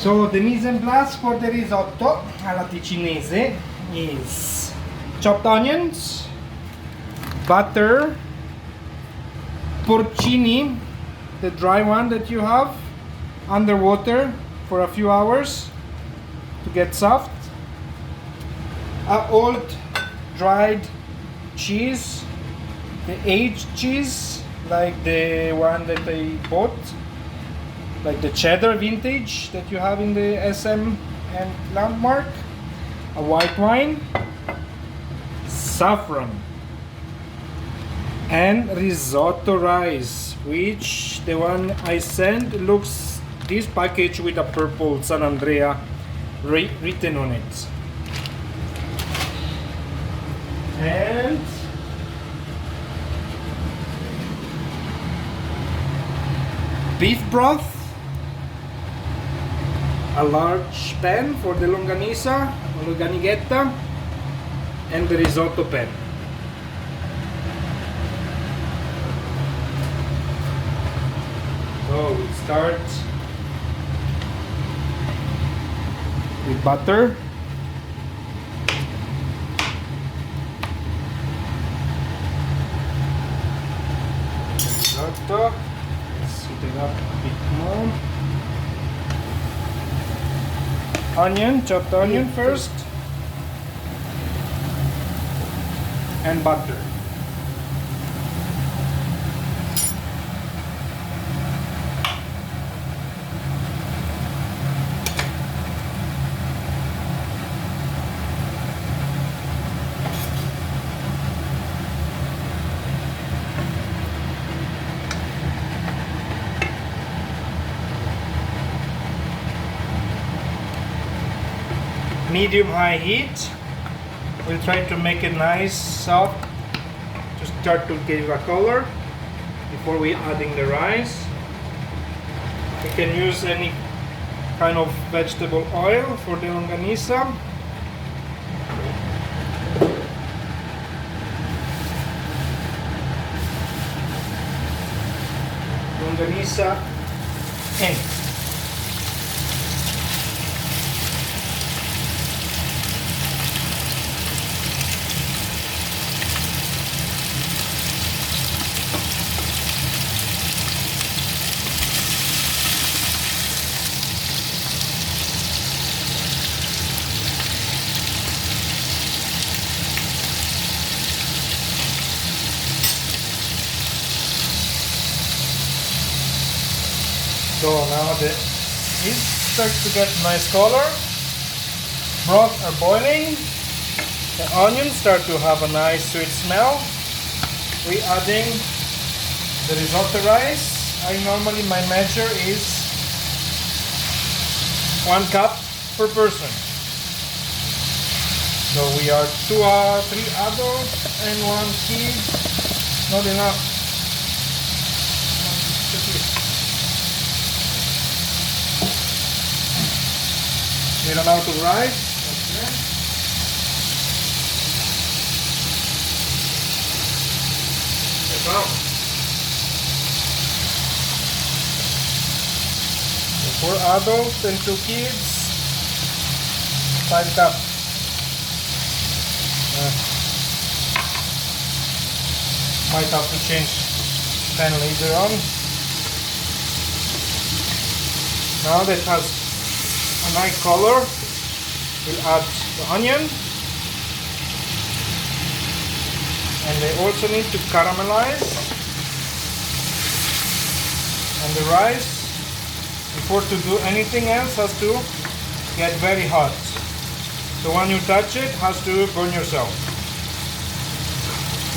So the mise en place for the risotto alla ticinese is chopped onions, butter, porcini, the dry one that you have, under water for a few hours to get soft, a old dried cheese, the aged cheese like the one that I bought, like the cheddar vintage that you have in the SM and Landmark, a white wine, saffron, and risotto rice, which the one I sent looks this package with a purple San Andrea written on it. And beef broth, a large pan for the longanisa, luganighetta, and the risotto pan. So we start with butter. Risotto. Let's heat it up a bit more. Onion, chopped onion first, and butter. Medium-high heat. We'll try to make it nice, soft, to start to give a color before we adding the rice. We can use any kind of vegetable oil for the longanisa. Longanisa ENG. So now the meat starts to get nice color. Broth are boiling. The onions start to have a nice sweet smell. We adding the risotto rice. Normally my measure is 1 cup per person. So we are 3 adults and 1 kid. Not enough. Little amount of rice. Okay. So 4 adults and 2 kids. 5 cups. Might have to change pan later on. Now that has a nice color, we'll add the onion, and they also need to caramelize, and the rice, before to do anything else, has to get very hot. So when you touch it, has to burn yourself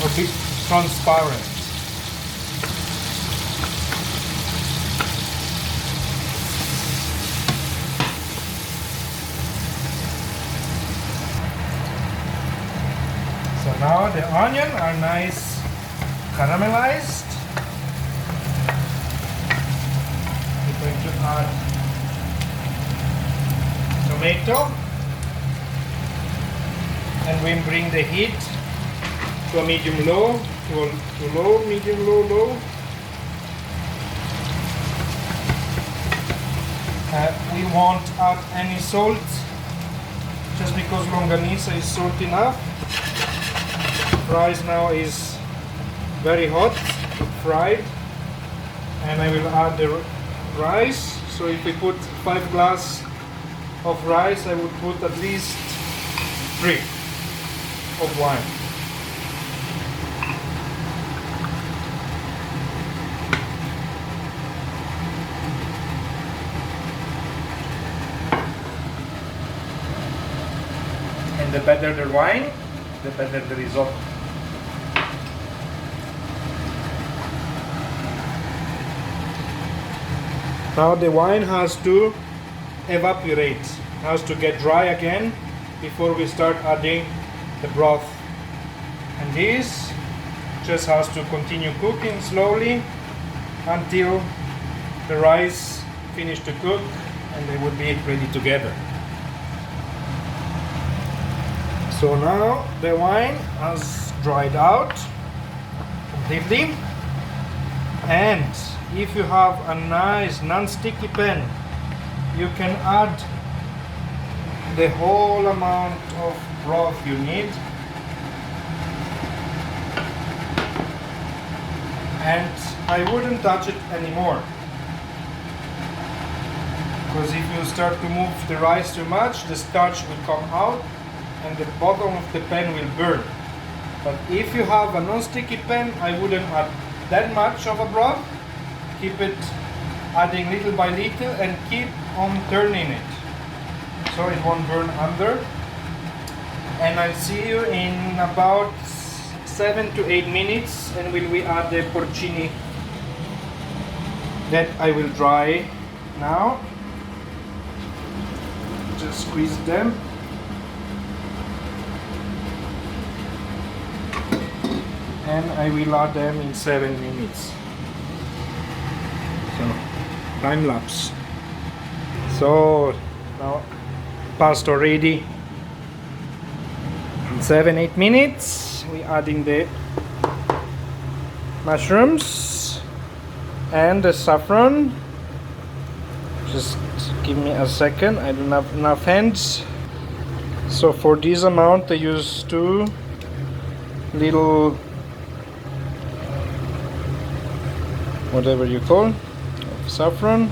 or be transparent. So now the onion are nice caramelized. We're going to add tomato, and we bring the heat to a medium low, to low, medium low, low. We won't add any salt just because longanisa is salt enough. Rice now is very hot, fried, and I will add the rice. So if we put 5 glasses of rice, I would put at least 3 of wine. And the better the wine, the better the risotto. Now the wine has to evaporate, has to get dry again before we start adding the broth. And this just has to continue cooking slowly until the rice finish to cook and they will be ready together. So now the wine has dried out completely, and if you have a nice non-sticky pan, you can add the whole amount of broth you need, and I wouldn't touch it anymore, because if you start to move the rice too much, the starch will come out and the bottom of the pan will burn. But if you have a non-sticky pan, I wouldn't add that much of a broth. Keep it adding little by little and keep on turning it so it won't burn under. And I'll see you in about 7 to 8 minutes, and will we add the porcini that I will dry now. Just squeeze them. And I will add them in 7 minutes. So, time lapse. So, now past already in 7-8 minutes. We adding the mushrooms and the saffron. Just give me a second, I don't have enough hands. So for this amount I use 2 little, whatever you call, of saffron.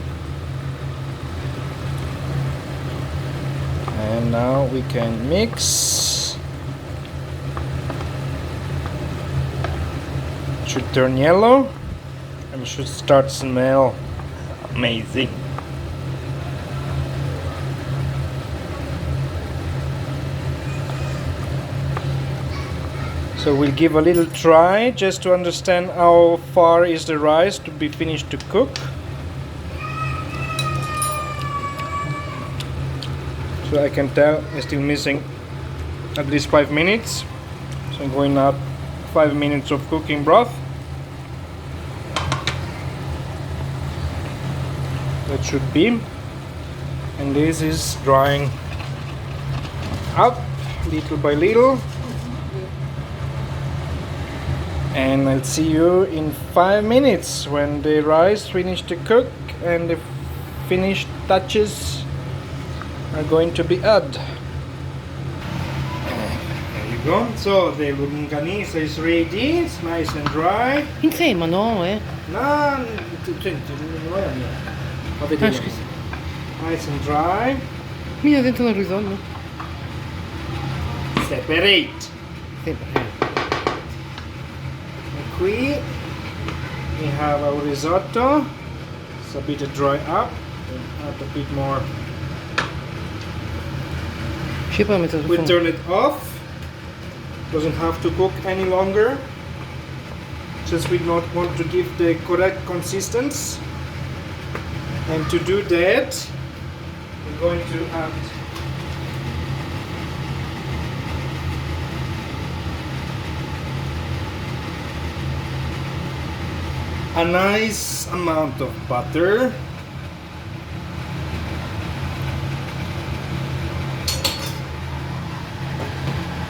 And now we can mix. It should turn yellow and it should start to smell amazing. So we'll give a little try just to understand how far is the rice to be finished to cook. So I can tell it's still missing at least 5 minutes. So I'm going up 5 minutes of cooking broth. That should be. And this is drying up little by little. And I'll see you in 5 minutes when the rice finished to cook and the finished touches are going to be added. There you go. So the longanisa is ready. It's nice and dry. Insieme, no? No, non è mia. Va vedere. Scusa. Nice and dry. Mi ha detto nel risotto. Separate. Qui we have our risotto. It's a bit dry up. We'll add a bit more. We turn it off. Doesn't have to cook any longer. Just we not want to give the correct consistency. And to do that, we're going to add a nice amount of butter.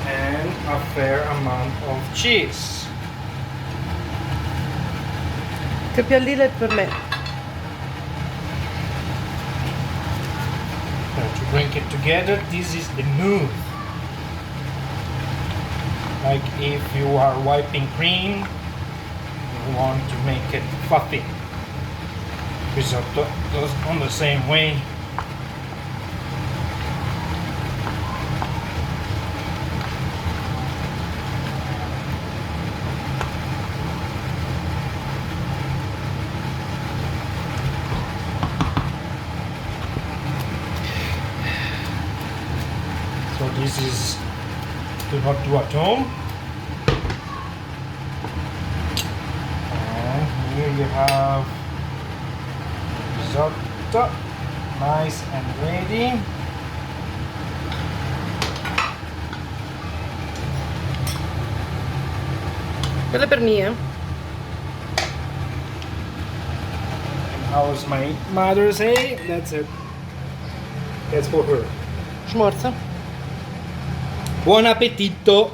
And a fair amount of cheese. Che più lì per me. to bring it together. This is the move. Like if you are wiping cream, you want to make it fluffy. Risotto goes on the same way. So this is do not do at home. And here you have risotto, nice and ready. Quella per me, And how as my mother say, that's it. That's for her. Smorza. Buon appetito!